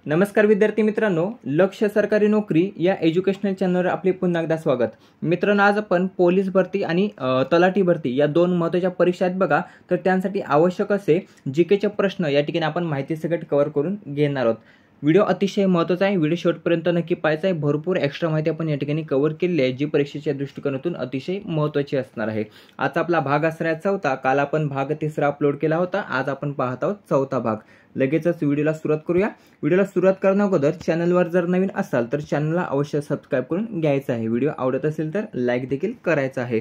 नमस्कार विद्यार्थी मित्रांनो, लक्ष सरकारी नोकरी या एज्युकेशनल चॅनलवर आपले पुन्हा एकदा स्वागत। मित्रांनो, आज आपण पोलीस भरती आणि तलाठी भरती या दोन महत्त्वाच्या परीक्षा आहेत बघा। तर त्यांसाठी आवश्यक असे जीकेचे प्रश्न या ठिकाणी आपण माहिती सगळं कव्हर करून घेणार आहोत। व्हिडिओ अतिशय महत्त्वाचा आहे, व्हिडिओ शेवटपर्यंत नक्की पाहायचा आहे। भरपूर एक्स्ट्रा माहिती आपण या ठिकाणी कव्हर केलेली आहे, जी परीक्षेच्या दृष्टिकोनातून अतिशय महत्त्वाची असणार आहे। आजचा आपला भाग असणार आहे चौथा। काल आपण भाग तिसरा अपलोड केला होता, आज आपण पाहत आहोत चौथा भाग। लगेचच व्हिडिओला सुरुवात करूया। व्हिडिओला सुरुवात करण्या अगोदर चॅनलवर जर नवीन असाल तर चॅनलला अवश्य सबस्क्राइब करून घ्यायचं आहे। व्हिडिओ आवडत असेल तर लाईक देखील करायचा आहे।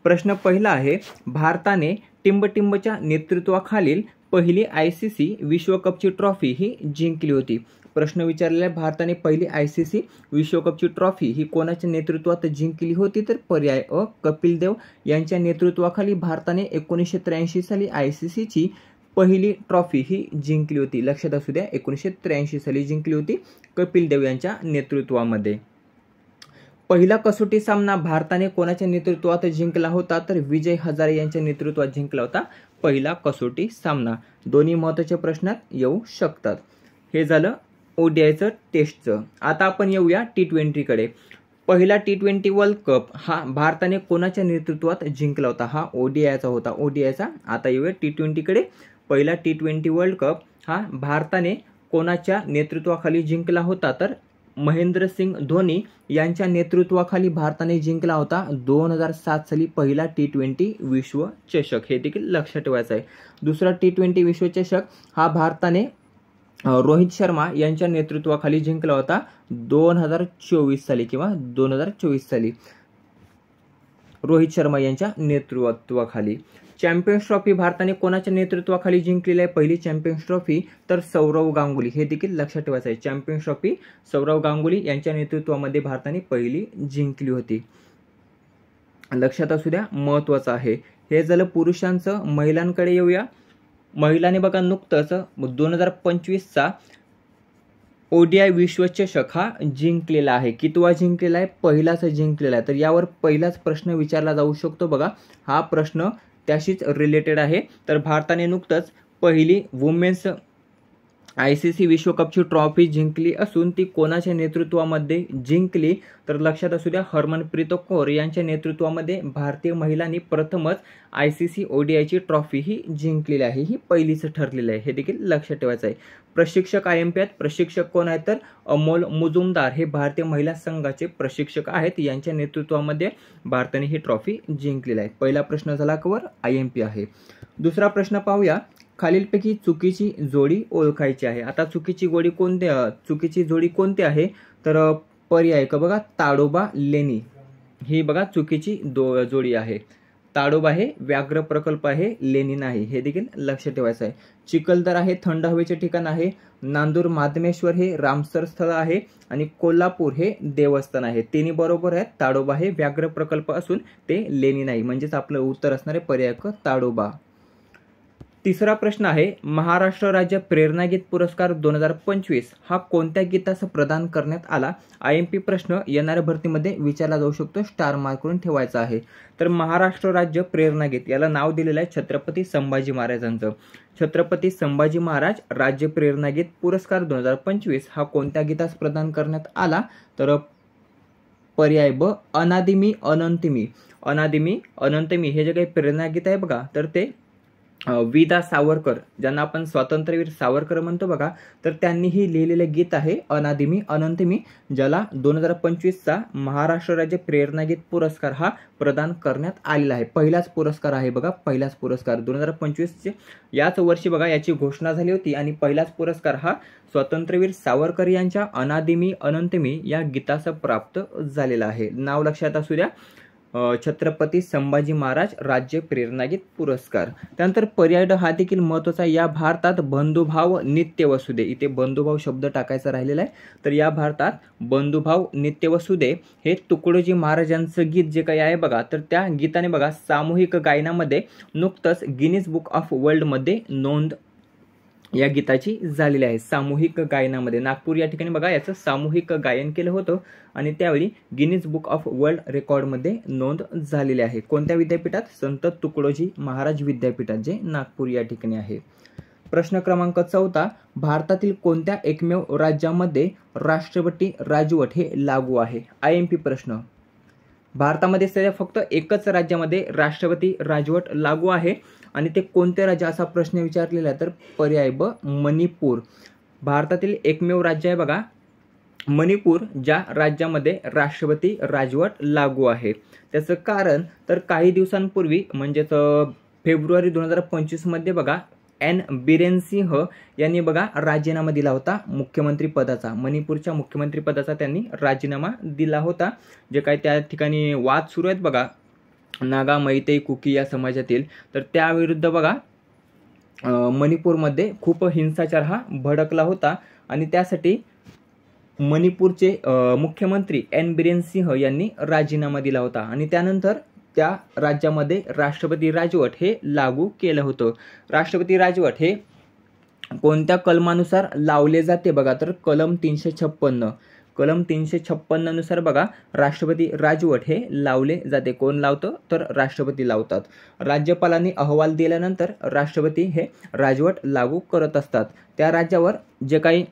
प्रश्न पहिला आहे, भारताने टिंबटिंबच्या नेतृत्वाखालील पहिली आयसीसी विश्वकपची ट्रॉफी ही जिंकली होती। प्रश्न विचारलेला आहे, भारताने पहिली आयसीसी विश्वकपची ट्रॉफी ही कोणाच्या नेतृत्वात जिंकली होती? तर पर्याय अ, कपिल देव यांच्या नेतृत्वाखाली भारताने 1983 साली आयसीसीची पहिली ट्रॉफी ही जिंकली होती। लक्षात असू द्या, 1983 साली जिंकली होती कपिल देव यांच्या नेतृत्वामध्ये। पहिला कसोटी सामना भारताने कोणाच्या नेतृत्वात जिंकला होता? तर विजय हजारे यांच्या नेतृत्वात जिंकला होता पहिला कसोटी सामना। दोन्ही महत्त्वाच्या प्रश्नात येऊ शकतात। हे झालं ओडीआयचं टेस्टचं। आता आपण येऊया T20 कडे। पहिला T20 वर्ल्ड कप हा भारताने कोणाच्या नेतृत्वात जिंकला होता? हा ओडीआयचा होता, ओडीआयचा। आता येऊया T20 कडे। पहिला T20 वर्ल्ड कप हा भारताने कोणाच्या नेतृत्वाखाली जिंकला होता? तर महेंद्रसिंग धोनी यांच्या नेतृत्वाखाली भारताने जिंकला होता 2007 साली पहिला T20 विश्व चषक। हे देखील लक्षात ठेवायचं आहे। दुसरा T20 विश्व चषक हा भारताने रोहित शर्मा यांच्या नेतृत्वाखाली जिंकला होता 2024 साली किंवा 2024 साली रोहित शर्मा यांच्या नेतृत्वाखाली। चॅम्पियन्स ट्रॉफी भारताने कोणाच्या नेतृत्वाखाली जिंकलेली आहे पहिली चॅम्पियन्स ट्रॉफी? तर सौरव गांगुली। हे देखील लक्षात ठेवायचं आहे। चॅम्पियन्स ट्रॉफी सौरव गांगुली यांच्या नेतृत्वामध्ये भारताने पहिली जिंकली होती। लक्षात असू द्या, महत्त्वाचं आहे। हे झालं पुरुषांचं। महिलांकडे येऊया। महिलांनी बघा नुकतंच 2025चा ओडीआय विश्वचषक हा जिंकलेला आहे। कितवा जिंकलेला आहे? पहिलाच जिंकलेला आहे। तर यावर पहिलाच प्रश्न विचारला जाऊ शकतो बघा। हा प्रश्न त्याशीच रिलेटेड आहे। तर भारताने नुकतंच पहिली वुमेन्स आयसीसी विश्वकपची ट्रॉफी जिंकली असून ती कोणाच्या नेतृत्वामध्ये जिंकली? तर लक्षात असू द्या, हरमनप्रीत कौर यांच्या नेतृत्वामध्ये भारतीय महिलांनी प्रथमच आयसीसी ओडीआयची ट्रॉफी ही जिंकलेली आहे। ही पहिलीच ठरलेली आहे, हे देखील लक्षात ठेवायचं आहे। प्रशिक्षक IMP आहेत। प्रशिक्षक कोण आहेत? तर अमोल मुजुमदार हे भारतीय महिला संघाचे प्रशिक्षक आहेत। यांच्या नेतृत्वामध्ये भारताने ही ट्रॉफी जिंकलेली आहे। पहिला प्रश्न झाला कवर, IMP आहे। दुसरा प्रश्न पाहूया, खालीलपैकी चुकीची जोडी ओळखायची आहे। आता चुकीची जोडी कोणती आहे? तर पर्याय का बघा, ताडोबा लेणी ही बघा चुकीची जोडी आहे। ताडोबा हे व्याघ्र प्रकल्प आहे, लेणी नाही, हे देखील लक्षात ठेवायचं आहे। चिखलदरा हे थंड हवेचे ठिकाण आहे। नांदूर माधमेश्वर हे रामसर स्थळ आहे आणि कोल्हापूर हे देवस्थान आहे। तिन्ही बरोबर आहेत। ताडोबा हे व्याघ्र प्रकल्प असून ते लेणी नाही, म्हणजेच आपलं उत्तर असणार आहे पर्याय क, ताडोबा। तिसरा प्रश्न आहे, महाराष्ट्र राज्य प्रेरणागीत पुरस्कार 2025 हा कोणत्या गीतास प्रदान करण्यात आला? IMP प्रश्न येणाऱ्या भरतीमध्ये विचारला जाऊ शकतो, स्टार मार्क करून ठेवायचा आहे। तर महाराष्ट्र राज्य प्रेरणागीत याला नाव दिलेलं आहे छत्रपती संभाजी महाराजांचं। छत्रपती संभाजी महाराज राज्य प्रेरणागीत पुरस्कार 2025 हा कोणत्या गीतास प्रदान करण्यात आला? तर पर्याय ब, अनादिमी अनंतमी। अनादिमी अनंतमी हे जे काही प्रेरणागीत आहे बघा, तर ते विदा सावरकर, ज्यांना आपण स्वातंत्र्यवीर सावरकर म्हणतो बघा, तर त्यांनी ही लिहिलेलं गीत आहे अनादिमी अनंतमी, ज्याला 2025चा महाराष्ट्र राज्य प्रेरणागीत पुरस्कार हा प्रदान करण्यात आलेला आहे। पहिलाच पुरस्कार आहे बघा, पहिलाच पुरस्कार 2025 याच वर्षी बघा याची घोषणा झाली होती आणि पहिलाच पुरस्कार हा स्वातंत्र्यवीर सावरकर यांच्या अनादिमी अनंतमी या गीतास प्राप्त झालेला आहे। नाव लक्षात असू द्या, छत्रपती संभाजी महाराज राज्य प्रेरणागीत पुरस्कार। त्यानंतर पर्याय ड हा देखील महत्त्वाचा आहे। या भारतात बंधुभाव नित्य वसुदे, इथे बंधुभाव शब्द टाकायचा राहिलेला आहे। तर या भारतात बंधुभाव नित्य वसुदे हे तुकडोजी महाराजांचं गीत जे काही आहे बघा, तर त्या गीताने बघा सामूहिक गायनामध्ये नुकतंच गिनीज बुक ऑफ वर्ल्ड मध्ये नोंद या गीताची झालेली आहे। सामूहिक गायनामध्ये नागपूर या ठिकाणी बघा याचं सामूहिक गायन केलं होतं आणि त्यावेळी गिनीज बुक ऑफ वर्ल्ड रेकॉर्डमध्ये नोंद झालेली आहे। कोणत्या विद्यापीठात? संत तुकडोजी महाराज विद्यापीठात, जे नागपूर या ठिकाणी आहे। प्रश्न क्रमांक 14, भारतातील कोणत्या एकमेव राज्यामध्ये राष्ट्रपती राजवट हे लागू आहे? IMP प्रश्न. भारतामध्ये सध्या फक्त एकच राज्यामध्ये राष्ट्रपती राजवट लागू आहे आणि ते कोणते राज्य असा प्रश्न विचारलेला आहे, तर पर्याय ब मणिपूर. भारतातील एकमेव राज्य आहे बघा मणिपूर, ज्या राज्यामध्ये राष्ट्रपती राजवट लागू आहे. त्याचं कारण तर काही दिवसांपूर्वी म्हणजेच फेब्रुवारी 2025 मध्ये बघा एन बिरेन सिंह यांनी बघा राजीनामा दिला होता मुख्यमंत्री पदाचा. मणिपूरच्या मुख्यमंत्री पदाचा त्यांनी राजीनामा दिला होता. जे काही त्या ठिकाणी वाद सुरू आहेत बघा नागा, मैतेई, कुकी या समाजातील, तर त्याविरुद्ध बघा मणिपूरमध्ये खूप हिंसाचार हा भडकला होता आणि त्यासाठी मणिपूरचे मुख्यमंत्री एन बिरेन सिंह यांनी राजीनामा दिला होता आणि त्यानंतर त्या राज्यामध्ये राष्ट्रपती राजवट हे लागू केलं होतं. राष्ट्रपती राजवट हे कोणत्या कलमानुसार लावले जाते बघा, तर कलम 356. कलम 356 नुसार बघा राष्ट्रपती राजवट हे लावले जाते. कोण लावतं, तर राष्ट्रपती लावतात. राज्यपालांनी अहवाल दिल्यानंतर राष्ट्रपती हे राजवट लागू करत असतात. त्या राज्यावर जे काही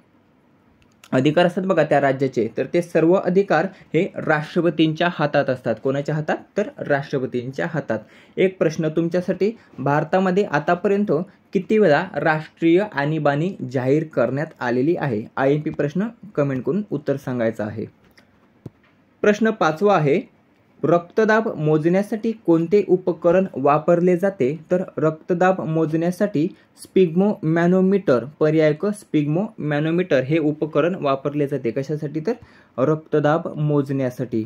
अधिकार असतात बघा त्या राज्याचे, तर ते सर्व अधिकार हे राष्ट्रपतींच्या हातात असतात. कोणाच्या हातात, तर राष्ट्रपतींच्या हातात. एक प्रश्न तुमच्यासाठी, भारतामध्ये आतापर्यंत किती वेळा राष्ट्रीय आणीबाणी जाहीर करण्यात आलेली आहे? IMP प्रश्न, कमेंट करून उत्तर सांगायचं आहे. प्रश्न 5वा आहे, रक्तदाब मोजण्यासाठी कोणते उपकरण वापरले जाते? तर रक्तदाब मोजण्यासाठी स्पिग्मोमॅनोमीटर, पर्याय क स्पिग्मोमॅनोमीटर हे उपकरण वापरले जाते. कशासाठी, तर रक्तदाब मोजण्यासाठी.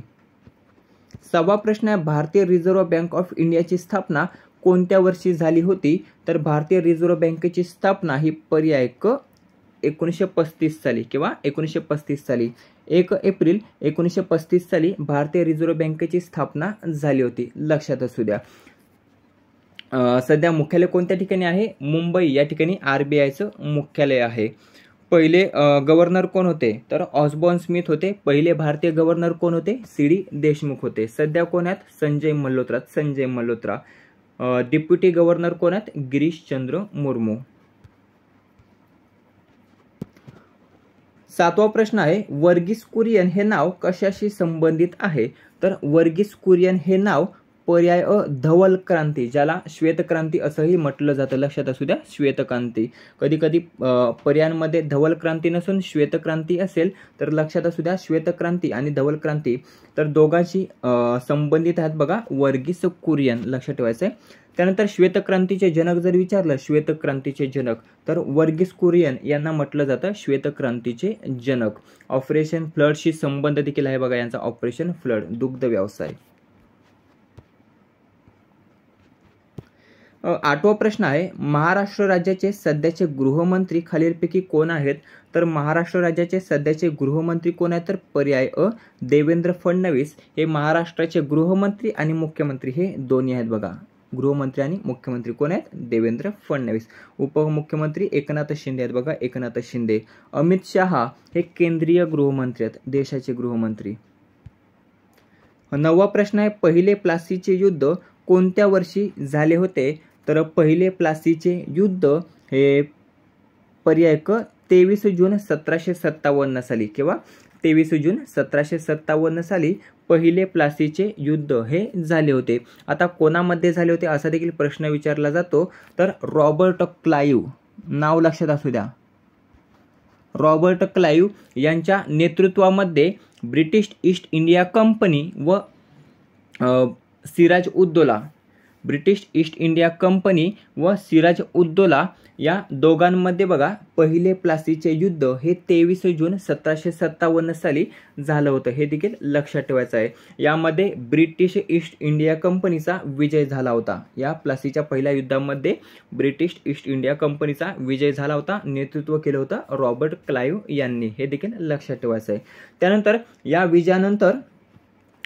6वा प्रश्न आहे, भारतीय रिझर्व्ह बँक ऑफ इंडियाची स्थापना कोणत्या वर्षी झाली होती? तर भारतीय रिझर्व्ह बँकेची स्थापना ही पर्याय क 1935 साली किंवा 1935 साली. 1 एप्रिल 1935 साली भारतीय रिझर्व्ह बँकेची स्थापना झाली होती. लक्षात असू द्या. सध्या मुख्यालय कोणत्या ठिकाणी आहे? मुंबई या ठिकाणी RBIचं मुख्यालय आहे. पहिले गव्हर्नर कोण होते? तर ऑसबॉर्न स्मिथ होते. पहिले भारतीय गव्हर्नर कोण होते? CD देशमुख होते. सध्या कोण आहेत? संजय मल्होत्रा. डेप्युटी गव्हर्नर कोण आहेत? गिरीशचंद्र मुर्मू. 7वा प्रश्न आहे, वर्गीस कुरियन हे नाव कशाशी संबंधित आहे? तर वर्गीस कुरियन हे नाव पर्याय धवल क्रांती, ज्याला श्वेतक्रांती असंही म्हटलं जातं. लक्षात असू द्या, श्वेतक्रांती. कधी कधी पर्यायांमध्ये धवल क्रांती नसून श्वेतक्रांती असेल तर लक्षात असू द्या, श्वेतक्रांती आणि धवल क्रांती तर दोघांशी संबंधित आहेत बघा वर्गीस कुरियन. लक्षात ठेवायचं आहे. त्यानंतर श्वेतक्रांतीचे जनक जर विचारलं, श्वेतक्रांतीचे जनक, तर वर्गीस कुरियन यांना म्हटलं जातं श्वेतक्रांतीचे जनक. ऑपरेशन फ्लडशी संबंध देखील आहे बघा यांचा, ऑपरेशन फ्लड, दुग्ध व्यवसाय. 8वा प्रश्न आहे, महाराष्ट्र राज्याचे सध्याचे गृहमंत्री खालीलपैकी कोण आहेत? तर महाराष्ट्र राज्याचे सध्याचे गृहमंत्री कोण आहेत? तर पर्याय देवेंद्र फडणवीस हे महाराष्ट्राचे गृहमंत्री आणि मुख्यमंत्री हे दोन्ही आहेत बघा. गृहमंत्री आणि मुख्यमंत्री कोण आहेत? देवेंद्र फडणवीस. उपमुख्यमंत्री एकनाथ शिंदे आहेत बघा, एकनाथ शिंदे. अमित शहा हे केंद्रीय गृहमंत्री आहेत, देशाचे गृहमंत्री. 9वा प्रश्न आहे, पहिले प्लासीचे युद्ध कोणत्या वर्षी झाले होते? तर पहिले प्लासीचे युद्ध हे पर्याय क 23 जून 1757 साली किंवा 23 जून 1757 साली पहिले प्लासीचे युद्ध हे झाले होते. आता कोणामध्ये झाले होते असा देखील प्रश्न विचारला जातो. तर रॉबर्ट क्लाइव्ह, नाव लक्षात असू द्या, रॉबर्ट क्लाइव्ह यांच्या नेतृत्वामध्ये ब्रिटिश ईस्ट इंडिया कंपनी व Siraj ud-Daula, British east India company व सिराज उद्दौला या दोघांमध्ये बघा पहिले प्लासीचे युद्ध हे 23 जून 1757 साली झालं होतं. हे देखील लक्षात ठेवायचं आहे. यामध्ये ब्रिटिश ईस्ट इंडिया कंपनीचा विजय झाला होता. या प्लासीच्या पहिल्या युद्धामध्ये ब्रिटिश ईस्ट इंडिया कंपनीचा विजय झाला होता. नेतृत्व केलं होतं रॉबर्ट क्लाइव्ह यांनी. हे देखील लक्षात ठेवायचं आहे. त्यानंतर या विजयानंतर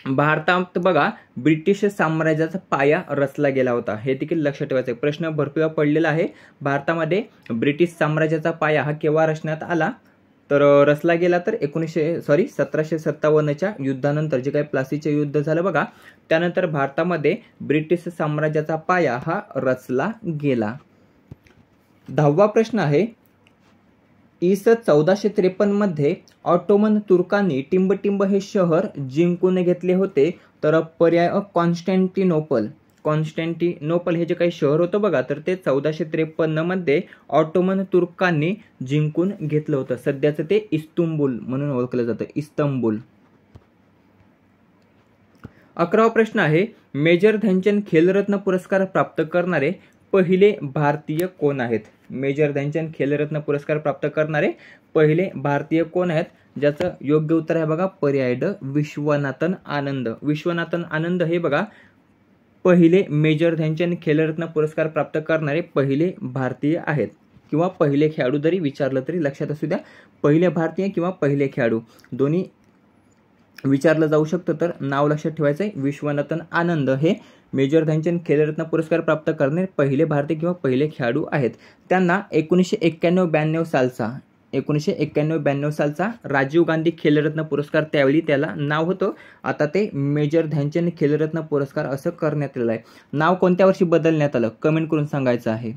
भारतात बघा ब्रिटिश साम्राज्याचा पाया रचला गेला होता. हे देखील लक्षात ठेवायचं आहे. प्रश्न भरपूर पडलेला आहे. भारतामध्ये ब्रिटिश साम्राज्याचा पाया हा केव्हा रचण्यात आला? तर रचला गेला तर 1757च्या युद्धानंतर, जे काही प्लासीचे युद्ध झालं बघा, त्यानंतर भारतामध्ये ब्रिटिश साम्राज्याचा पाया हा रचला गेला. 10वा प्रश्न आहे, इ.स. 1453 मध्ये ऑटोमन तुर्कांनी टिंबटिंब हे शहर जिंकून घेतले होते. तर पर्याय कॉन्स्टँटिनोपल. कॉन्स्टँटिनोपल हे जे काही शहर होतं बघा, तर ते 1453 मध्ये ऑटोमन तुर्कांनी जिंकून घेतलं होतं. सध्याचं ते इस्तंबूल म्हणून ओळखलं जातं, इस्तंबूल. 11वा प्रश्न आहे, मेजर ध्यानचंद खेलरत्न पुरस्कार प्राप्त करणारे पहिले भारतीय कोण आहेत? मेजर ध्यानचंद खेलरत्न पुरस्कार प्राप्त करणारे पहिले भारतीय कोण आहेत? ज्याचं योग्य उत्तर आहे बघा पर्याय ड, विश्वनाथन आनंद. विश्वनाथन आनंद हे बघा पहिले मेजर ध्यानचंद खेलरत्न पुरस्कार प्राप्त करणारे पहिले भारतीय आहेत, किंवा पहिले खेळाडू जरी विचारलं तरी लक्षात असू द्या. पहिले भारतीय किंवा पहिले खेळाडू दोन्ही विचारलं जाऊ शकतं, तर नाव लक्षात ठेवायचं आहे. विश्वनाथन आनंद हे मेजर ध्यानचंद खेलरत्न पुरस्कार प्राप्त करणारे पहिले भारतीय किंवा पहिले खेळाडू आहेत. त्यांना 1991-92 सालचा राजीव गांधी खेलरत्न पुरस्कार त्यावेळी त्याला नाव होतं. आता ते मेजर ध्यानचंद खेलरत्न पुरस्कार असं करण्यात आलेलं आहे. नाव कोणत्या वर्षी बदलण्यात आलं कमेंट करून सांगायचं आहे.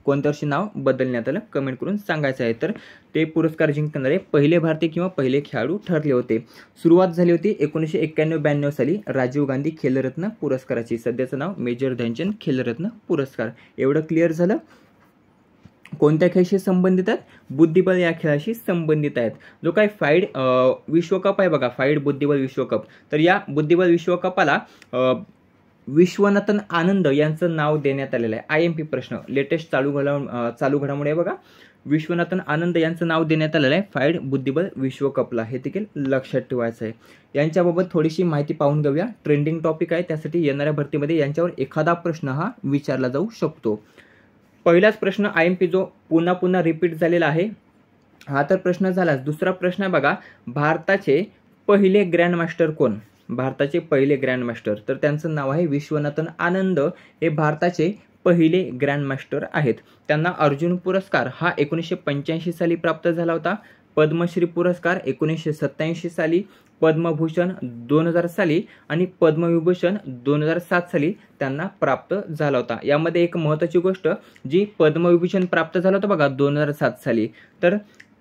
कोणत्या वर्षी नाव बदलण्यात आलं कमेंट करून सांगायचं आहे. तर ते पुरस्कार जिंकणारे पहिले भारतीय किंवा पहिले खेळाडू ठरले होते. सुरुवात झाली होती 1991-92 साली राजीव गांधी खेलरत्न पुरस्काराची. सध्याचं नाव मेजर ध्यानचंद खेलरत्न पुरस्कार. एवढं क्लिअर झालं. कोणत्या खेळाशी संबंधित आहेत? बुद्धिबळ या खेळाशी संबंधित आहेत. जो काही फाईड विश्वकप आहे बघा, फाईड बुद्धिबळ विश्वकप, तर या बुद्धिबळ विश्वकपाला विश्वनाथन आनंद यांचं नाव देण्यात आलेलं आहे. IMP प्रश्न, लेटेस्ट चालू घडामोडी आहे बघा. विश्वनाथन आनंद यांचं नाव देण्यात आलेलं आहे फाईड बुद्धिबळ विश्वकपला. हे देखील लक्षात ठेवायचं आहे. यांच्याबाबत थोडीशी माहिती पाहून घेऊया. ट्रेंडिंग टॉपिक आहे, त्यासाठी येणाऱ्या भरतीमध्ये यांच्यावर एखादा प्रश्न हा विचारला जाऊ शकतो. पहिलाच प्रश्न IMP जो पुन्हा पुन्हा रिपीट झालेला आहे, हा तर प्रश्न झालाच. दुसरा प्रश्न आहे बघा, भारताचे पहिले ग्रँडमास्टर कोण? भारताचे पहिले ग्रँडमास्टर, तर त्यांचं नाव आहे विश्वनाथन आनंद. हे भारताचे पहिले ग्रँडमास्टर आहेत. त्यांना अर्जुन पुरस्कार हा 1985 साली प्राप्त झाला होता. पद्मश्री पुरस्कार 1987 साली, पद्मभूषण 2000 साली आणि पद्मविभूषण 2007 साली त्यांना प्राप्त झाला होता. यामध्ये एक महत्त्वाची गोष्ट, जी पद्मविभूषण प्राप्त झालं होतं बघा 2007 साली, तर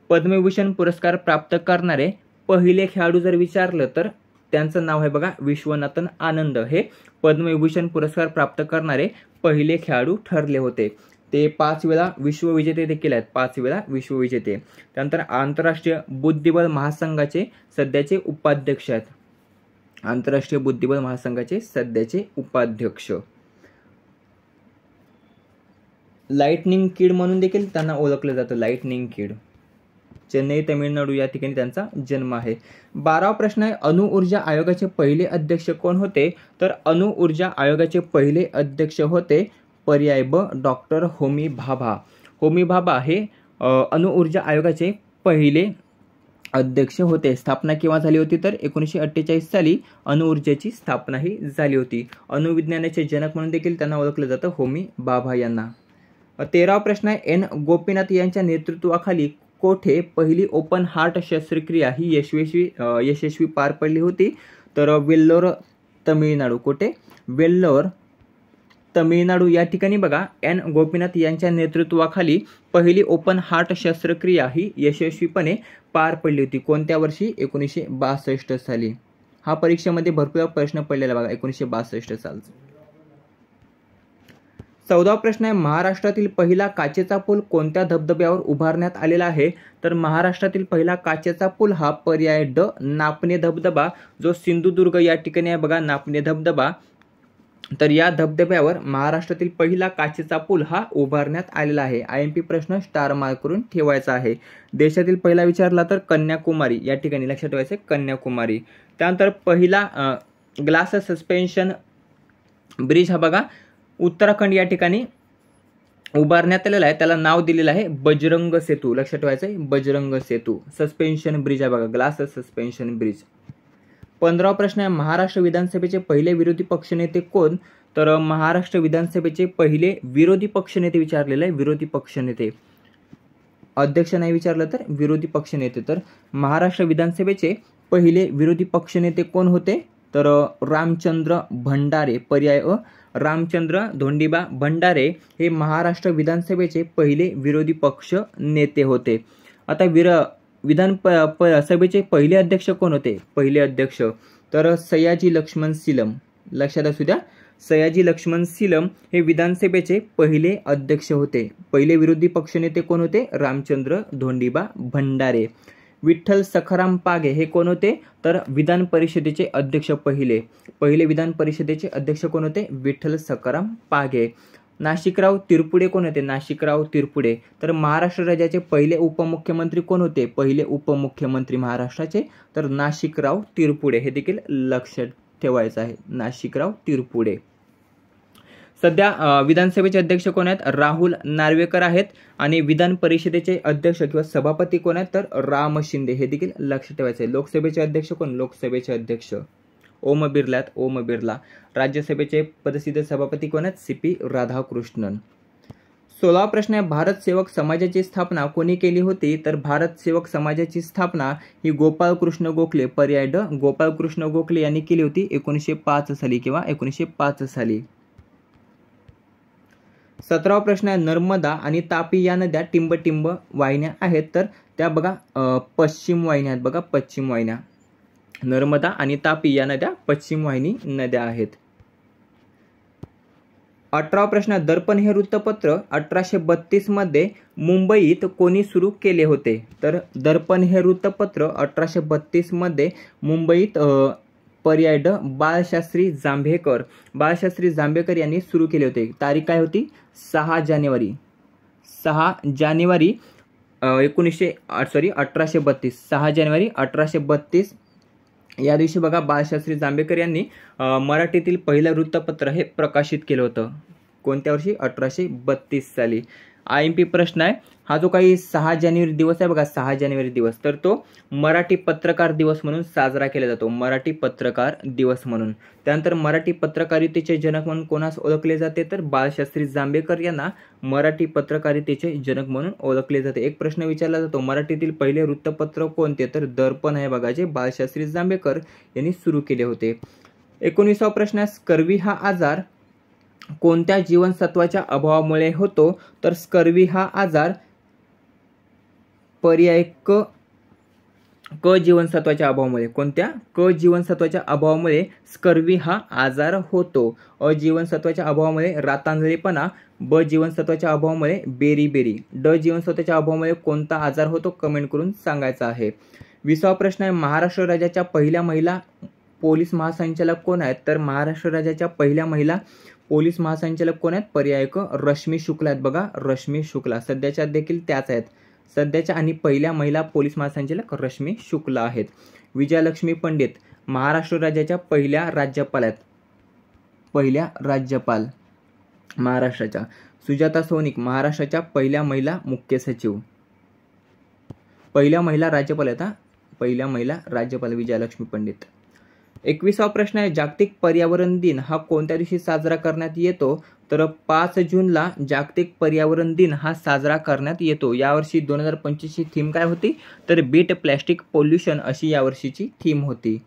पद्मविभूषण पुरस्कार प्राप्त करणारे पहिले खेळाडू जर विचारलं तर त्यांचं नाव आहे बघा विश्वनाथन आनंद. हे पद्मविभूषण पुरस्कार प्राप्त करणारे पहिले खेळाडू ठरले होते. ते 5 वेळा विश्वविजेते देखील आहेत, 5 वेळा विश्वविजेते. त्यानंतर आंतरराष्ट्रीय बुद्धिबळ महासंघाचे सध्याचे उपाध्यक्ष आहेत. आंतरराष्ट्रीय बुद्धिबळ महासंघाचे सध्याचे उपाध्यक्ष. लाइटनिंग किड म्हणून देखील त्यांना ओळखलं जातं, लाइटनिंग किड. चेन्नई तामिळनाडू या ठिकाणी त्यांचा जन्म आहे. 12वा प्रश्न आहे, अणु ऊर्जा आयोगाचे पहिले अध्यक्ष कोण होते? तर अणु ऊर्जा आयोगाचे पहिले अध्यक्ष होते पर्याय ब, डॉक्टर होमी भाभा. होमी भाभा हे अणु ऊर्जा आयोगाचे पहिले अध्यक्ष होते. स्थापना केव्हा झाली होती? तर 1948 साली अणु ऊर्जेची स्थापना ही झाली होती. अणुविज्ञानाचे जनक म्हणून देखील त्यांना ओळखलं जातं, होमी भाभा यांना. 13वा प्रश्न आहे, एन गोपीनाथ यांच्या नेतृत्वाखाली कोठे पहिली ओपन हार्ट शस्त्रक्रिया ही यशस्वी पार पडली होती? तर वेल्लोर तमिळनाडू. कोठे? वेल्लोर तमिळनाडू या ठिकाणी बघा एन गोपीनाथ यांच्या नेतृत्वाखाली पहिली ओपन हार्ट शस्त्रक्रिया ही यशस्वीपणे पार पडली होती. कोणत्या वर्षी? 1962 साली. हा परीक्षेमध्ये भरपूर प्रश्न पडलेला बघा, 1962 सालचा. 14वा प्रश्न आहे, महाराष्ट्रातील पहिला काचेचा पूल कोणत्या धबधब्यावर उभारण्यात आलेला आहे? तर महाराष्ट्रातील पहिला काचेचा पूल हा पर्याय ड, नापणे धबधबा, जो सिंधुदुर्ग या ठिकाणी आहे बघा, नापणे धबधबा. तर या धबधब्यावर महाराष्ट्रातील पहिला काचेचा पूल हा उभारण्यात आलेला आहे. IMP प्रश्न स्टार मार्क करून ठेवायचा आहे. देशातील पहिला विचारला तर कन्याकुमारी या ठिकाणी लक्षात ठेवायचं, कन्याकुमारी. त्यानंतर पहिला ग्लास सस्पेन्शन ब्रिज हा बघा उत्तराखंड या ठिकाणी उभारण्यात आलेला आहे. त्याला नाव दिलेलं आहे बजरंग सेतू. लक्षात ठेवायचं आहे, बजरंग सेतू. सस्पेन्शन ब्रिज आहे बघा, ग्लास सस्पेन्शन ब्रिज. 15वा प्रश्न आहे, महाराष्ट्र विधानसभेचे पहिले विरोधी पक्षनेते कोण? तर महाराष्ट्र विधानसभेचे पहिले विरोधी पक्षनेते विचारलेले आहे, विरोधी पक्षनेते. अध्यक्ष नाही विचारलं तर विरोधी पक्षनेते. तर महाराष्ट्र विधानसभेचे पहिले विरोधी पक्षनेते कोण होते? तर रामचंद्र भंडारे. पर्याय अ, रामचंद्र धोंडीबा भंडारे हे महाराष्ट्र विधानसभेचे पहिले विरोधी पक्ष नेते होते. आता सभेचे पहिले अध्यक्ष कोण होते? पहिले अध्यक्ष तर सयाजी लक्ष्मण सीलम. लक्षात असू द्या, सयाजी लक्ष्मण सीलम हे विधानसभेचे पहिले अध्यक्ष होते. पहिले विरोधी पक्षनेते कोण होते? रामचंद्र धोंडीबा भंडारे. विठ्ठल सखाराम पागे हे कोण होते? तर विधान परिषदेचे अध्यक्ष पहिले विधान परिषदेचे अध्यक्ष कोण होते? विठ्ठल सखाराम पागे. नाशिकराव तिरपुडे कोण होते? नाशिकराव तिरपुडे. तर महाराष्ट्र राज्याचे पहिले उपमुख्यमंत्री कोण होते? पहिले उपमुख्यमंत्री महाराष्ट्राचे तर नाशिकराव तिरपुडे. हे देखील लक्षात ठेवायचं आहे, नाशिकराव तिरपुडे. सध्या विधानसभेचे अध्यक्ष कोण आहेत? राहुल नार्वेकर आहेत. आणि विधान परिषदेचे अध्यक्ष किंवा सभापती कोण आहेत? तर राम शिंदे. हे देखील लक्षात ठेवायचं आहे. लोकसभेचे अध्यक्ष कोण? लोकसभेचे अध्यक्ष ओम बिर्ला आहेत, ओम बिर्ला. राज्यसभेचे पदसिद्ध सभापती कोण आहेत? CP राधाकृष्णन. 16वा प्रश्न आहे, भारत सेवक समाजाची स्थापना कोणी केली होती? तर भारत सेवक समाजाची स्थापना ही गोपाळकृष्ण गोखले, पर्याय ड, गोपाळकृष्ण गोखले यांनी केली होती 1905 साली किंवा 1905 साली. 17वा प्रश्न आहे, नर्मदा आणि तापी या नद्या टिंब वाहिन्या आहेत, तर त्या बघा पश्चिम वाहिन्या आहेत. बघा पश्चिम वाहिन्या. नर्मदा आणि तापी या नद्या पश्चिम वाहिनी नद्या आहेत. 18वा प्रश्न, दर्पण हे वृत्तपत्र 1832 मध्ये मुंबईत कोणी सुरू केले होते? तर दर्पण हे वृत्तपत्र 1832 मध्ये मुंबईत पर्याय ड, बाळशास्त्री जांभेकर. बाळशास्त्री जांभेकर यांनी सुरू केले होते. तारीख काय होती? 6 जानेवारी 1832. 6 जानेवारी 1832 या दिवशी बघा बाळशास्त्री जांभेकर यांनी मराठीतील पहिलं वृत्तपत्र हे प्रकाशित केलं होतं. कोणत्या वर्षी? 1832 साली. IMP प्रश्न आहे, हा जो काही 6 जानेवारी दिवस आहे बघा, 6 जानेवारी दिवस, तर तो मराठी पत्रकार दिवस म्हणून साजरा केला जातो. मराठी पत्रकार दिवस म्हणून. त्यानंतर मराठी पत्रकारितेचे जनक म्हणून कोणास ओळखले जाते? तर बाळशास्त्री जांभेकर यांना मराठी पत्रकारितेचे जनक म्हणून ओळखले जाते. एक प्रश्न विचारला जातो, मराठीतील पहिले वृत्तपत्र कोणते? तर दर्पण आहे बघा, जे बाळशास्त्री जांभेकर यांनी सुरू केले होते. 19वा प्रश्न आहे, स्कर्वी हा आजार कोणत्या जीवनसत्वाच्या अभावामुळे होतो? तर स्कर्वी हा आजार पर्याय क जीवनसत्वाच्या अभावामुळे. कोणत्या? क जीवनसत्वाच्या अभावामुळे स्कर्वी हा आजार होतो. अ जीवनसत्वाच्या अभावामुळे रातांधळेपणा, ब जीवनसत्वाच्या अभावामुळे बेरीबेरी, ड जीवनसत्वाच्या अभावामुळे कोणता आजार होतो? कमेंट करून सांगायचा आहे. 20वा प्रश्न आहे, महाराष्ट्र राज्याच्या पहिल्या महिला पोलीस महासंचालक कोण आहेत? तर महाराष्ट्र राज्याच्या पहिल्या महिला पोलीस महासंचालक कोण आहेत? पर्याय क, रश्मी शुक्ला आहेत. बघा रश्मी शुक्ला. सध्याच्या देखील त्याच आहेत. सध्याच्या आणि पहिल्या महिला पोलीस महासंचालक रश्मी शुक्ला आहेत. विजयालक्ष्मी पंडित महाराष्ट्र राज्याच्या पहिल्या राज्यपाल आहेत. पहिल्या राज्यपाल महाराष्ट्राच्या. सुजाता सोनिक महाराष्ट्राच्या पहिल्या महिला मुख्य सचिव. पहिल्या महिला राज्यपाल आहेत. पहिल्या महिला राज्यपाल विजयालक्ष्मी पंडित. 21वा प्रश्न आहे, जागतिक पर्यावरण दिन हा कोणत्या दिवशी साजरा करण्यात येतो? तर 5 जूनला जागतिक पर्यावरण दिन हा साजरा करण्यात येतो. यावर्षी 2025 ची थीम काय होती? तर बीट प्लॅस्टिक पोल्युशन अशी यावर्षीची थीम होती.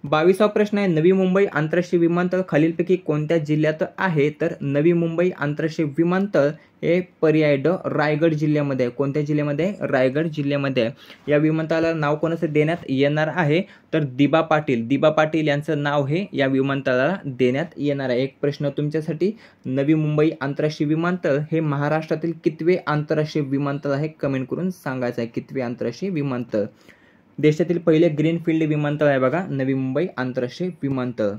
22वा प्रश्न आहे, नवी मुंबई आंतरराष्ट्रीय विमानतळ खालीलपैकी कोणत्या जिल्ह्यात आहे? तर नवी मुंबई आंतरराष्ट्रीय विमानतळ हे पर्याय ड, रायगड जिल्ह्यामध्ये आहे. कोणत्या जिल्ह्यामध्ये? रायगड जिल्ह्यामध्ये आहे. या विमानतळाला नाव कोणाचं देण्यात येणार आहे? तर दिबा पाटील यांचं नाव हे या विमानतळाला देण्यात येणार आहे. एक प्रश्न तुमच्यासाठी, नवी मुंबई आंतरराष्ट्रीय विमानतळ हे महाराष्ट्रातील कितवे आंतरराष्ट्रीय विमानतळ आहे? कमेंट करून सांगायचं आहे. कितवे आंतरराष्ट्रीय विमानतळ? देशातील पहिले ग्रीनफील्ड विमानतळ आहे बघा नवी मुंबई आंतरराष्ट्रीय विमानतळ.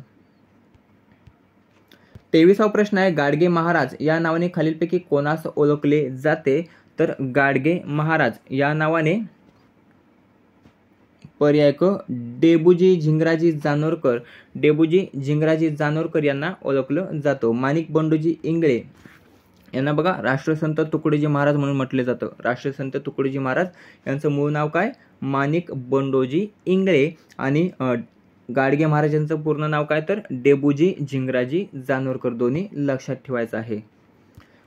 23वा प्रश्न आहे, गाडगे महाराज या नावाने खालीलपैकी कोणास ओळखले जाते? तर गाडगे महाराज या नावाने पर्याय क, डेबूजी झिंगराजी जानोरकर यांना ओळखलं जातं. माणिक बंडोजी इंगळे यांना बघा राष्ट्रसंत तुकडोजी महाराज म्हणून म्हटले जातं. राष्ट्रसंत तुकडोजी महाराज यांचं मूळ नाव काय? माणिक बंडोजी इंगळे. आणि गाडगे महाराजांचं पूर्ण नाव काय? तर डेबूजी झिंगराजी जानोरकर. दोन्ही लक्षात ठेवायचं आहे.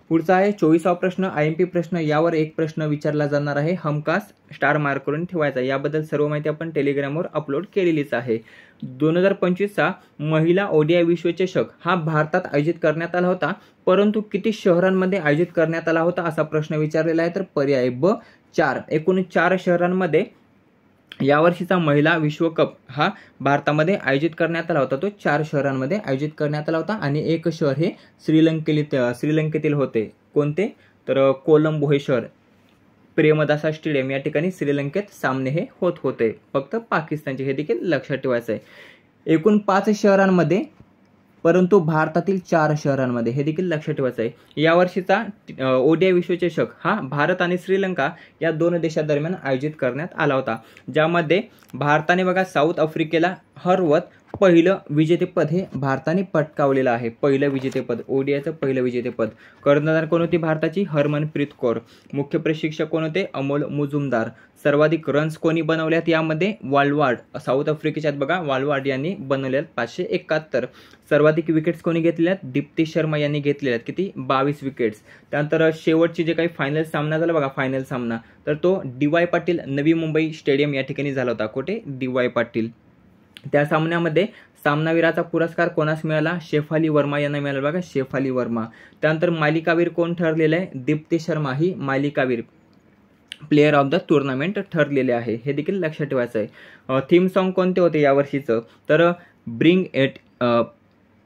पुढचा आहे 24वा प्रश्न IMP प्रश्न. यावर एक प्रश्न विचारला जाणार आहे. हमखास स्टार मार्क करून ठेवायचा. याबद्दल सर्व माहिती आपण टेलिग्रामवर अपलोड केलेलीच आहे. 2025चा महिला ODI विश्वचषक हा भारतात आयोजित करण्यात आला होता, परंतु किती शहरांमध्ये आयोजित करण्यात आला होता असा प्रश्न विचारलेला आहे. तर पर्याय ब 4. एकूण 4 शहरांमध्ये यावर्षीचा महिला विश्वकप हा भारतामध्ये आयोजित करण्यात आला होता. तो 4 शहरांमध्ये आयोजित करण्यात आला होता आणि एक शहर हे श्रीलंकेतील होते. कोणते? तर कोलंबो हे शहर. प्रेमदासा स्टेडियम या ठिकाणी श्रीलंकेत सामने हे होत होते, फक्त पाकिस्तानचे. हे देखील लक्षात ठेवायचं आहे. एकूण 5 शहरांमध्ये, परंतु भारतातील 4 शहरांमध्ये. हे देखील लक्षात ठेवायचं आहे. यावर्षीचा ODI विश्वचषक हा भारत आणि श्रीलंका या 2 देशांदरम्यान आयोजित करण्यात आला होता, ज्यामध्ये भारताने बघा साऊथ आफ्रिकेला हरवत पहिलं विजेतेपद हे भारताने पटकावलेलं आहे. पहिलं विजेतेपद, ODIचं पहिलं विजेतेपद. कर्णधार कोण होती भारताची? हरमनप्रीत कौर. मुख्य प्रशिक्षक कोण होते? अमोल मुजुमदार. सर्वाधिक रन्स कोणी बनवल्यात यामध्ये? वाल्वार्ड. साऊथ आफ्रिकेच्यात बघा वाल्वार्ड यांनी बनवल्यात 571. सर्वाधिक विकेट्स कोणी घेतल्यात? दीप्ती शर्मा यांनी घेतलेल्यात. किती? 22 विकेट्स. त्यानंतर शेवटची जे काही फायनल सामना झाला बघा, फायनल सामना, तर तो DY पाटील नवी मुंबई स्टेडियम या ठिकाणी झाला होता. कुठे? DY पाटील. त्या सामन्यामध्ये सामनावीराचा पुरस्कार कोणास मिळाला? शेफाली वर्मा यांना मिळाला बघा, शेफाली वर्मा. त्यानंतर मालिकावीर कोण ठरलेलं आहे? दीप्ती शर्मा ही मालिकावीर प्लेयर ऑफ द टुर्नामेंट ठरलेले आहे. हे देखील लक्षात ठेवायचं आहे. थीम सॉन्ग कोणते होते यावर्षीचं? तर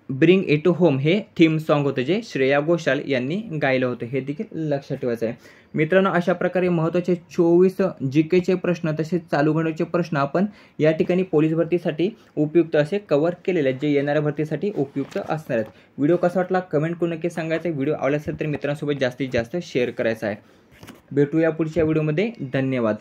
ब्रिंग इट होम हे थीम सॉन्ग होतं, जे श्रेया घोषाल यांनी गायलं होतं. हे देखील लक्षात ठेवायचं आहे. मित्रांनो, अशा प्रकारे महत्त्वाचे 24 GKचे प्रश्न तसेच चालू घडामोडीचे प्रश्न आपण या ठिकाणी पोलीस भरतीसाठी उपयुक्त असे कव्हर केलेले आहेत, जे येणाऱ्या भरतीसाठी उपयुक्त असणार आहेत. व्हिडिओ कसा वाटला कमेंट करून नक्की सांगायचं. व्हिडिओ आवडला असेल तर मित्रांसोबत जास्तीत जास्त शेअर करायचा आहे. भेटूया पुढच्या व्हिडिओमध्ये. धन्यवाद.